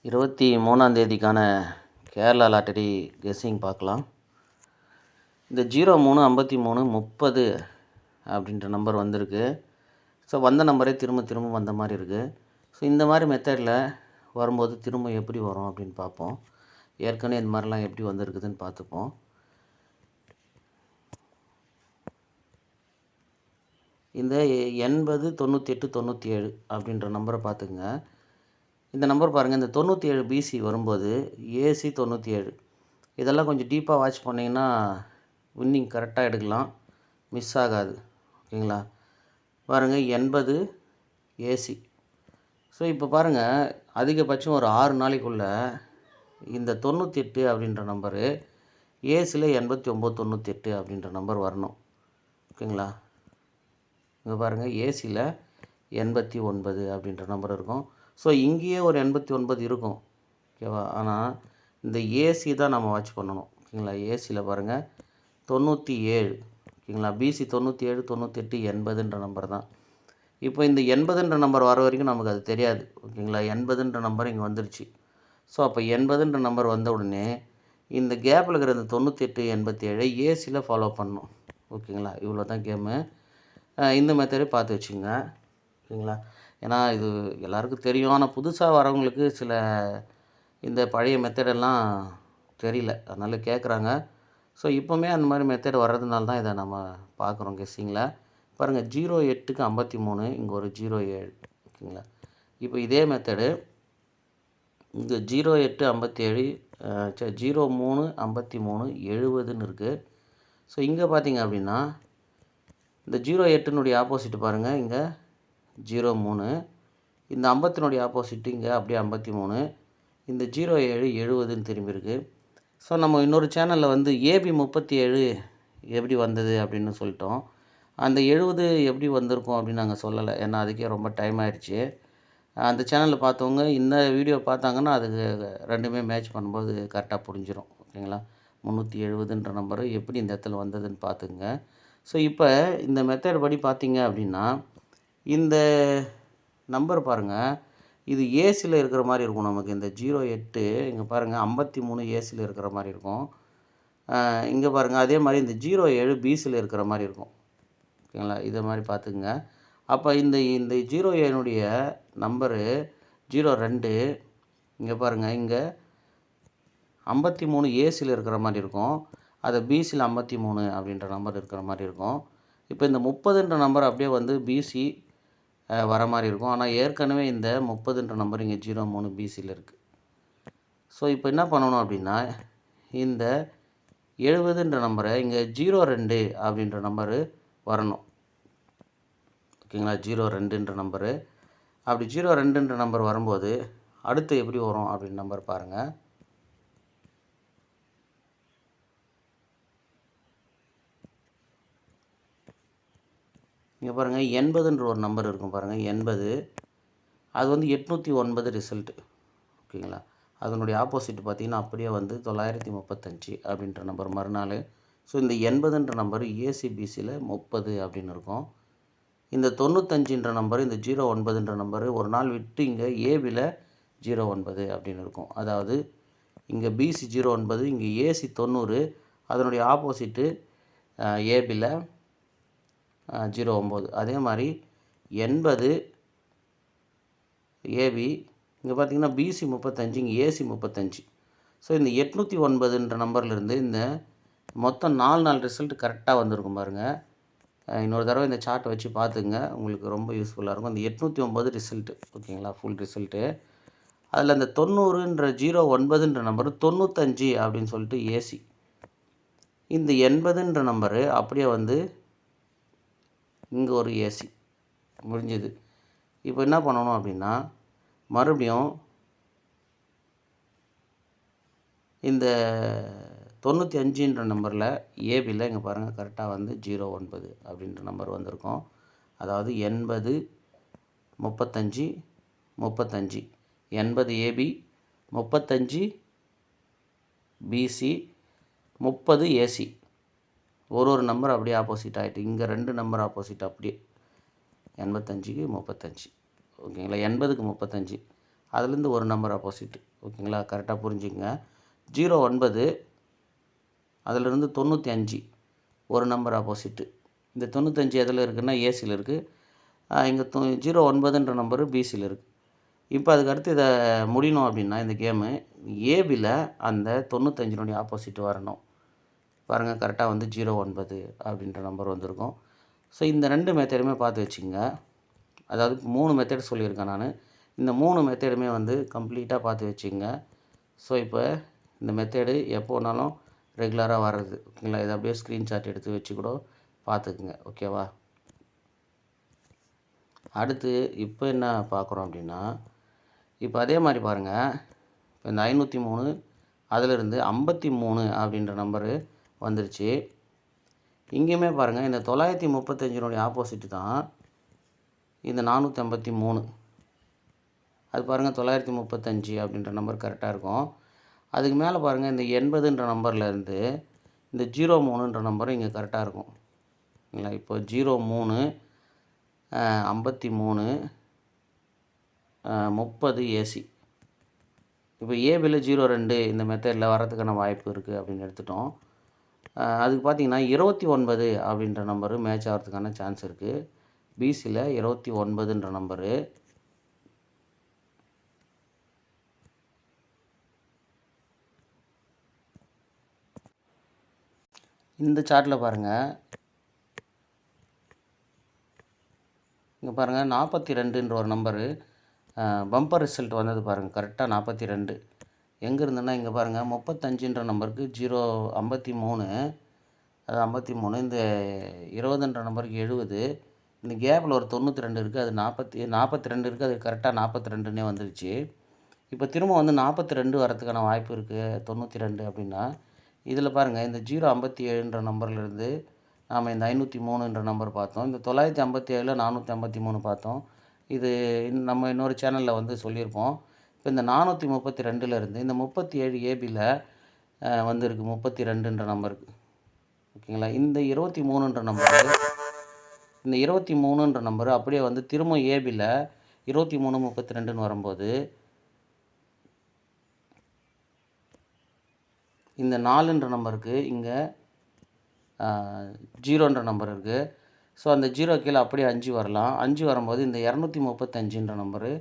23ஆம் தேதிக்கான Kerala lottery guessing பார்க்கலாம். இந்த 03 53 30 அப்படின்ற நம்பர் வந்திருக்கு. ஸோ வந்த நம்பரே திரும்ப திரும்ப வந்த மாதிரி இருக்குது. ஸோ இந்த மாதிரி மெத்தடில் வரும்போது திரும்ப எப்படி வரும் அப்படின்னு பார்ப்போம். ஏற்கனவே இந்த மாதிரிலாம் எப்படி வந்திருக்குதுன்னு பார்த்துப்போம். இந்த 80 98 97 அப்படின்ற நம்பரை பார்த்துக்குங்க. இந்த நம்பர் பாருங்கள், இந்த 97 பிசி வரும்போது ஏசி 97 இதெல்லாம் கொஞ்சம் டீப்பாக வாட்ச் பண்ணிங்கன்னா வின்னிங் கரெக்டாக எடுக்கலாம், மிஸ் ஆகாது. ஓகேங்களா? பாருங்கள் 80 ஏசி. ஸோ இப்போ பாருங்கள், அதிகபட்சம் ஒரு 6 நாளைக்குள்ளே இந்த 98 அப்படின்ற நம்பரு ஏசியில் 89 98 அப்படின்ற நம்பர் வரணும். ஓகேங்களா? இங்கே பாருங்கள், ஏசியில் 89 அப்படின்ற நம்பர் இருக்கும். ஸோ இங்கேயே ஒரு 89 இருக்கும். ஓகேவா? ஆனால் இந்த ஏசி தான் நம்ம வாட்ச் பண்ணணும். ஓகேங்களா? ஏசியில் பாருங்கள் 97. ஓகேங்களா? பிசி 97 98 80ன்ற நம்பர் தான். இப்போ இந்த 80ன்ற நம்பர் வர வரைக்கும் நமக்கு அது தெரியாது. ஓகேங்களா? 80ன்ற நம்பர் இங்கே வந்துருச்சு. ஸோ அப்போ 80ன்ற நம்பர் வந்த உடனே இந்த கேப்பில் இருக்கிற இந்த 98 87 ஏசியில் ஃபாலோ பண்ணணும். ஓகேங்களா? இவ்வளோ தான் கேமு. இந்த மெத்தடே பார்த்து வச்சுங்க. ஓகேங்களா? ஏன்னா இது எல்லாருக்கும் தெரியும். ஆனால் புதுசாக வரவங்களுக்கு சில இந்த பழைய மெத்தடெல்லாம் தெரியல, அதனால் கேட்குறாங்க. ஸோ இப்போவுமே அந்த மாதிரி மெத்தட் வர்றதுனால தான் இதை நம்ம பார்க்குறோம் கெஸ்ஸிங்கில். பாருங்கள், 08க்கு 53, இங்கே ஒரு 07. ஓகேங்களா? இப்போ இதே மெத்தடு இந்த 08 57 03 53 70ன்னு இருக்குது. ஸோ இங்கே பார்த்தீங்க அப்படின்னா இந்த 08னுடைய ஆப்போசிட் பாருங்கள், இங்கே 03. இந்த 50னுடைய ஆப்போசிட்டு இங்கே அப்படியே 53. இந்த 07 70ன்னு திரும்பியிருக்கு. ஸோ நம்ம இன்னொரு சேனலில் வந்து ஏபி 37 எப்படி வந்தது அப்படின்னு சொல்லிட்டோம். அந்த 70 எப்படி வந்திருக்கும் அப்படின்னு நாங்கள் சொல்லலை, ஏன்னா அதுக்கே ரொம்ப டைம் ஆயிடுச்சு. அந்த சேனலில் பார்த்தவங்க இந்த வீடியோ பார்த்தாங்கன்னா அதுக்கு ரெண்டுமே மேட்ச் பண்ணும்போது கரெக்டாக புரிஞ்சிடும். ஓகேங்களா? 370ன்ற நம்பரு எப்படி இந்த இடத்துல வந்ததுன்னு பார்த்துங்க. ஸோ இப்போ இந்த மெத்தட் படி பார்த்தீங்க அப்படின்னா இந்த நம்பர் பாருங்கள், இது ஏசியில் இருக்கிற மாதிரி இருக்கும். நமக்கு இந்த 08 இங்கே பாருங்கள் 53 ஏசியில் இருக்கிற மாதிரி இருக்கும். இங்கே பாருங்கள் அதே மாதிரி இந்த 07 பிசியில் இருக்கிற மாதிரி இருக்கும். ஓகேங்களா? இதை மாதிரி பார்த்துக்குங்க. அப்போ இந்த 07னுடைய நம்பரு 02. இங்கே பாருங்கள், இங்கே 53 ஏசியில் இருக்கிற மாதிரி இருக்கும். அதை பிசியில் 53 அப்படின்ற நம்பர் இருக்கிற மாதிரி இருக்கும். இப்போ இந்த 30ன்ற நம்பர் அப்படியே வந்து பிசி வர மாதிரி இருக்கும். ஆனால் ஏற்கனவே இந்த 30ன்ற நம்பர் இங்கே 03 பிசியில் இருக்குது. ஸோ இப்போ என்ன பண்ணணும் அப்படின்னா இந்த 70ன்ற நம்பரை இங்கே 02 அப்படின்ற நம்பரு வரணும். ஓகேங்களா? 02ன்ற நம்பரு. அப்படி 02ன்ற நம்பர் வரும்போது அடுத்து எப்படி வரும் அப்படின்னு நம்பர் பாருங்கள். இங்கே பாருங்கள் 80ன்ற ஒரு நம்பர் இருக்கும் பாருங்கள், 80. அது வந்து 809 ரிசல்ட்டு. ஓகேங்களா? அதனுடைய ஆப்போசிட் பார்த்திங்கன்னா அப்படியே வந்து 935 அப்படின்ற நம்பர் மறுநாள். ஸோ இந்த 80ன்ற நம்பர் ஏசிபிசியில் 30 அப்படின்னு இருக்கும். இந்த 95ன்ற நம்பர், இந்த 09ன்ற நம்பர் ஒரு நாள் விட்டு இங்கே ஏபியில் 09 அப்படின்னு இருக்கும். அதாவது இங்கே பிசி 09, இங்கே ஏசி 90, அதனுடைய ஆப்போசிட்டு ஏபியில் 09. அதே மாதிரி 80 ஏபி, இங்கே பார்த்திங்கன்னா பிசி 35, இங்கே ஏசி 35. ஸோ இந்த 809ன்ற நம்பர்லேருந்து இந்த மொத்தம் 4 ரிசல்ட் கரெக்டாக வந்திருக்கும் பாருங்கள். இன்னொரு தடவை இந்த சார்ட்டை வச்சு பார்த்துங்க, உங்களுக்கு ரொம்ப யூஸ்ஃபுல்லாக இருக்கும். இந்த 809 ரிசல்ட்டு. ஓகேங்களா? Full result. அதில் அந்த 90ன்ற 09ன்ற நம்பர் 95 அப்படின்னு சொல்லிட்டு ஏசி. இந்த 80ன்ற நம்பரு அப்படியே வந்து இங்கே ஒரு ஏசி முடிஞ்சுது. இப்போ என்ன பண்ணணும் அப்படின்னா மறுபடியும் இந்த 95ன்ற நம்பரில் ஏபியில் இங்கே பாருங்கள் கரெக்டாக வந்து 09 அப்படின்ற நம்பர் வந்திருக்கும். அதாவது 80 35 35 80 ஏபி 35 பிசி 30 ஏசி. ஒரு நம்பர் அப்படியே ஆப்போசிட் ஆகிட்டு இங்கே 2 நம்பர் ஆப்போசிட் அப்படியே 85க்கு 35. ஓகேங்களா? 80க்கு 35, அதுலேருந்து ஒரு நம்பர் ஆப்போசிட் ஓகேங்களா, கரெக்டாக புரிஞ்சுக்கங்க. 09 அதிலிருந்து 95 ஒரு நம்பர் ஆப்போசிட்டு. இந்த 95 எதில் இருக்குதுன்னா ஏசியில் இருக்குது. இங்கே 09ன்ற நம்பரு பிசியில் இருக்குது. இப்போ அதுக்கு அடுத்து இதை முடியணும் அப்படின்னா இந்த கேமு ஏபியில் அந்த 95னுடைய ஆப்போசிட் வரணும். பாருங்கள், கரெக்டாக வந்து 09 அப்படின்ற நம்பர் வந்திருக்கும். ஸோ இந்த 2 மெத்தடுமே பார்த்து வச்சுங்க. அதாவது 3 மெத்தட் சொல்லியிருக்கேன் நான். இந்த 3 மெத்தடுமே வந்து கம்ப்ளீட்டாக பார்த்து வச்சுங்க. ஸோ இப்போ இந்த மெத்தடு எப்போ வேணாலும் ரெகுலராக வர்றது. ஓகேங்களா, இதை அப்படியே ஸ்க்ரீன்ஷாட் எடுத்து வச்சு கூட பார்த்துக்குங்க. ஓகேவா. அடுத்து இப்போ என்ன பார்க்குறோம் அப்படின்னா, இப்போ அதே மாதிரி பாருங்கள், இப்போ இந்த 503 அதிலிருந்து 53 அப்படின்ற நம்பரு வந்துருச்சு. இங்கேயுமே பாருங்கள், இந்த 935னுடைய ஆப்போசிட்டு தான் இந்த 453. அது பாருங்கள் 935 அப்படின்ற நம்பர் கரெக்டாக இருக்கும். அதுக்கு மேலே பாருங்கள், இந்த 80ன்ற நம்பர்லேருந்து இந்த 03ன்ற நம்பரும் இங்கே கரெக்டாக இருக்கும். இல்லைங்களா. இப்போ 03 53 30 ஏசி. இப்போ ஏபியில் 02 இந்த மெத்தடில் வரதுக்கான வாய்ப்பு இருக்குது அப்படின்னு எடுத்துட்டோம். அதுக்கு பார்த்தீங்கன்னா 29 அப்படின்ற நம்பரு மேட்ச் ஆகிறதுக்கான சான்ஸ் இருக்குது. பிசியில் 29ன்ற நம்பரு. இந்த சார்ட்டில் பாருங்கள், இங்கே பாருங்கள் 42ன்ற ஒரு நம்பரு பம்பர் ரிசல்ட் வந்தது பாருங்கள். கரெக்டாக 42 எங்கே இருந்துன்னா இங்கே பாருங்கள் 35ன்ற நம்பருக்கு 53 அது 53. இந்த 20ன்ற நம்பருக்கு 70. இந்த கேப்பில் ஒரு 92 இருக்குது. அது 42 இருக்குது. அது கரெக்டாக 42ன்னே வந்துருச்சு. இப்போ திரும்ப வந்து 42 வரதுக்கான வாய்ப்பு இருக்குது 92 அப்படின்னா. இதில் பாருங்கள், இந்த 057ன்ற நம்பர்லேருந்து நாம் இந்த 503ன்ற நம்பர் பார்த்தோம். இந்த 957 453 பார்த்தோம். இது நம்ம இன்னொரு சேனலில் வந்து சொல்லியிருப்போம். இப்போ இந்த 432லேருந்து இந்த 37 ஏபியில் வந்துருக்கு 32ன்ற நம்பருக்கு. ஓகேங்களா. இந்த 23ன்ற நம்பரு இந்த 23ன்ற நம்பரு அப்படியே வந்து திரும்ப ஏபியில் 23 32ன்னு வரும்போது இந்த 4ன்ற நம்பருக்கு இங்கே 0ன்ற நம்பர் இருக்குது. ஸோ அந்த 0 கீழே அப்படியே 5 வரலாம். 5 வரும்போது இந்த 235ன்ற நம்பரு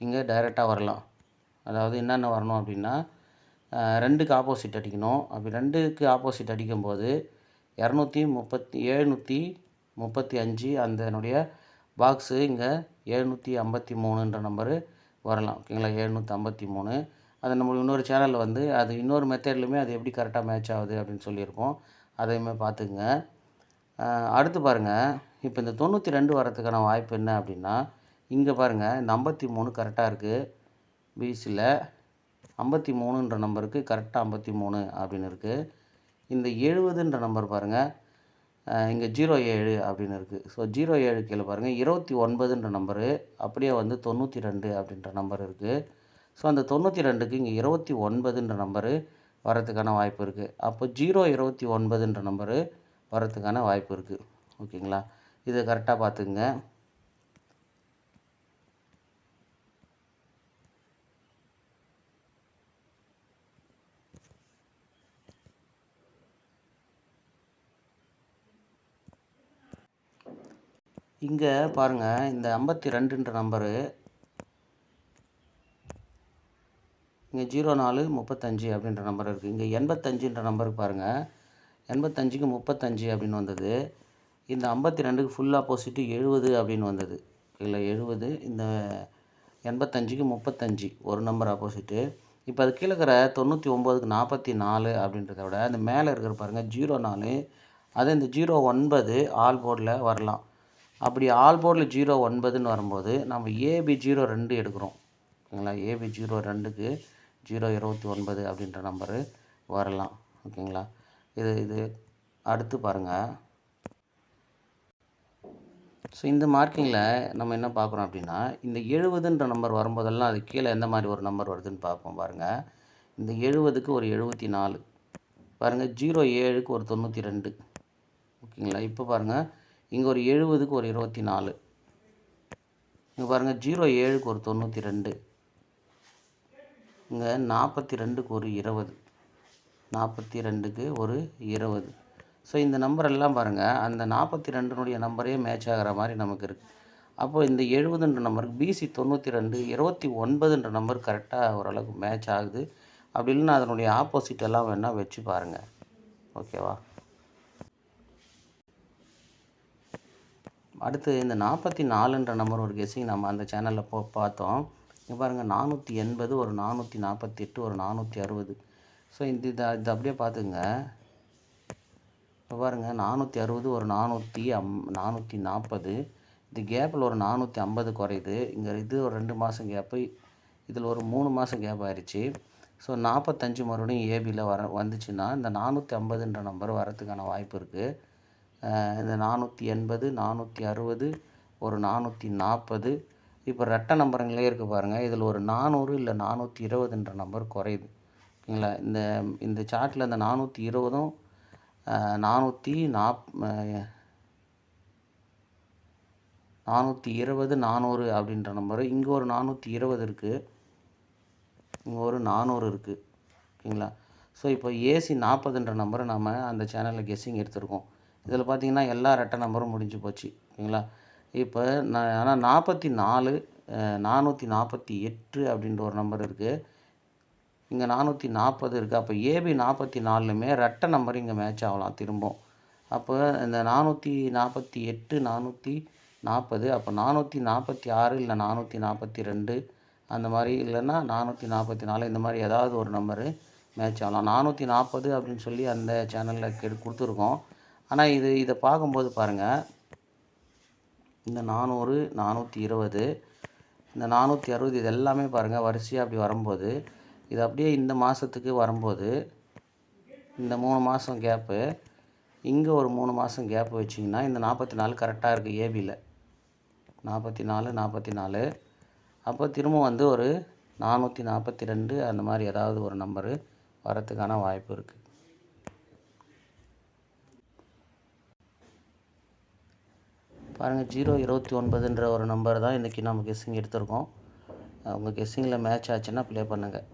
இங்கே டைரெக்டாக வரலாம். அதாவது என்னென்ன வரணும் அப்படின்னா 2க்கு ஆப்போசிட் அடிக்கணும். அப்படி 2க்கு ஆப்போசிட் அடிக்கும்போது 735 அதனுடைய பாக்ஸு இங்கே 753ன்ற நம்பரு வரலாம். ஓகேங்களா. 753 அதை நம்ம இன்னொரு சேனலில் வந்து அது இன்னொரு மெத்தட்லையுமே அது எப்படி கரெக்டாக மேட்ச் ஆகுது அப்படின்னு சொல்லியிருப்போம். அதையுமே பார்த்துக்குங்க. அடுத்து பாருங்கள், இப்போ இந்த 92 வரதுக்கான வாய்ப்பு என்ன அப்படின்னா, இங்கே பாருங்கள் இந்த 53 கரெக்டாக இருக்குது. பிசியில் 53ன்ற நம்பருக்கு கரெக்டாக 53 அப்படின்னு இருக்குது. இந்த 70ன்ற நம்பர் பாருங்கள், இங்கே 07 அப்படின்னு இருக்குது. ஸோ 07 கீழே பாருங்கள் 29ன்ற நம்பரு அப்படியே வந்து 92 அப்படின்ற நம்பர் இருக்குது. ஸோ அந்த 92க்கு இங்கே 29ன்ற நம்பரு வரதுக்கான வாய்ப்பு இருக்குது. அப்போ 029ன்ற நம்பரு வரதுக்கான வாய்ப்பு இருக்குது. ஓகேங்களா. இதை கரெக்டாக பார்த்துக்குங்க. இங்கே பாருங்கள், இந்த 52ன்ற நம்பரு இங்கே 04 35 அப்படின்ற நம்பர் இருக்குது. இங்கே 85ன்ற நம்பருக்கு பாருங்கள், 85க்கு 35 அப்படின்னு வந்தது. இந்த 52க்கு ஃபுல் ஆப்போசிட்டு 70 அப்படின்னு வந்தது. இல்லை 70. இந்த 85க்கு 35 ஒரு நம்பர் ஆப்போசிட்டு. இப்போ அது கீழே இருக்கிற 99க்கு 44 அப்படின்றத விட அந்த மேலே இருக்கிற பாருங்கள் 04, அது இந்த 09 ஆல் போர்டில் வரலாம். அப்படி ஆல் போர்டில் 09ன்னு வரும்போது நம்ம ஏபி 02 எடுக்கிறோம். ஓகேங்களா. ஏபி 02க்கு 029 அப்படின்ற நம்பரு வரலாம். ஓகேங்களா. இது அடுத்து பாருங்கள். ஸோ இந்த மார்க்கிங்கில் நம்ம என்ன பார்க்குறோம் அப்படின்னா, இந்த 70ன்ற நம்பர் வரும்போதெல்லாம் அது கீழே எந்த மாதிரி ஒரு நம்பர் வருதுன்னு பார்ப்போம். பாருங்கள், இந்த 70க்கு ஒரு 74 பாருங்கள், 07க்கு ஒரு 92. ஓகேங்களா. இப்போ பாருங்கள், இங்கே ஒரு 70க்கு ஒரு 24. இங்கே பாருங்கள் 07க்கு ஒரு 92. இங்கே 42க்கு ஒரு 20, 42க்கு ஒரு 20. ஸோ இந்த நம்பர் எல்லாம் பாருங்கள், அந்த 42னுடைய நம்பரே மேட்ச் ஆகிற மாதிரி நமக்கு இருக்குது. அப்போ இந்த 70ன்ற நம்பருக்கு பிசி 92, 29ன்ற நம்பர் கரெக்டாக ஓரளவுக்கு மேட்ச் ஆகுது. அப்படி இல்லைன்னா அதனுடைய ஆப்போசிட் எல்லாம் வேணால் வச்சு பாருங்கள். ஓகேவா? அடுத்து இந்த 44ன்ற நம்பர் ஒரு கெஸ்ஸிங் நம்ம அந்த சேனலில் பார்த்தோம். இங்கே பாருங்கள், 480, ஒரு 448, ஒரு 460. ஸோ இது அப்படியே பார்த்துங்க. இப்போ பாருங்கள், 460, ஒரு 440. இது கேப்பில் ஒரு 450 குறையுது. இங்கே இது ஒரு 2 மாதம் கேப்பு, இதில் ஒரு 3 மாதம் கேப் ஆயிடுச்சு. ஸோ 45 மறுபடியும் ஏபியில் வந்துச்சுன்னா இந்த 450ன்ற நம்பர் வரத்துக்கான வாய்ப்பு இருக்குது. இந்த 480, 460, ஒரு 440. இப்போ ரெட்டை நம்பருங்களே இருக்குது பாருங்கள். இதில் ஒரு 400 இல்லை 420ன்ற நம்பர் குறையுது. ஓகேங்களா? இந்த சார்ட்டில் இந்த 420ம் 420, 400 அப்படின்ற நம்பரு. இங்கே ஒரு 420 இருக்குது, இங்கே ஒரு 400 இருக்குது. ஓகேங்களா? ஸோ இப்போ ஏசி 40ன்ற நம்பரை நம்ம அந்த சேனலில் கெஸ்ஸிங் எடுத்திருக்கோம். இதில் பார்த்திங்கன்னா எல்லா ரெட்டை நம்பரும் முடிஞ்சு போச்சு. ஓகேங்களா? இப்போ ஆனால் 44, 448 அப்படின்ற ஒரு நம்பர் இருக்குது. இங்கே 440 இருக்குது. அப்போ ஏபி 44லுமே ரெட்டை நம்பர் இங்கே மேட்ச் ஆகலாம் திரும்பவும். அப்போ இந்த 448, 440, அப்போ 446 இல்லை 442 அந்த மாதிரி, இல்லைன்னா 444 இந்த மாதிரி ஏதாவது ஒரு நம்பரு மேட்ச் ஆகலாம். 440 அப்படின்னு சொல்லி அந்த சேனலில் கொடுத்துருக்கோம். ஆனால் இதை பார்க்கும்போது பாருங்கள், இந்த 400, 420, இந்த 460 இது எல்லாமே பாருங்கள் வரிசையாக அப்படி வரும்போது, இது அப்படியே இந்த மாதத்துக்கு வரும்போது இந்த 3 மாதம் கேப்பு, இங்கே ஒரு 3 மாதம் கேப்பு வச்சிங்கன்னா இந்த 44 கரெக்டாக இருக்குது ஏபியில். 44, 44. அப்போ திரும்ப வந்து ஒரு 442 அந்த மாதிரி ஏதாவது ஒரு நம்பரு வரத்துக்கான வாய்ப்பு இருக்குது. பாருங்கள், 029ன்ற ஒரு நம்பர் தான் இன்றைக்கி நம்ம கெஸ்ஸிங் எடுத்திருக்கோம். உங்கள் கெஸ்ஸிங்கில் மேட்ச் ஆச்சுன்னா ப்ளே பண்ணுங்கள்.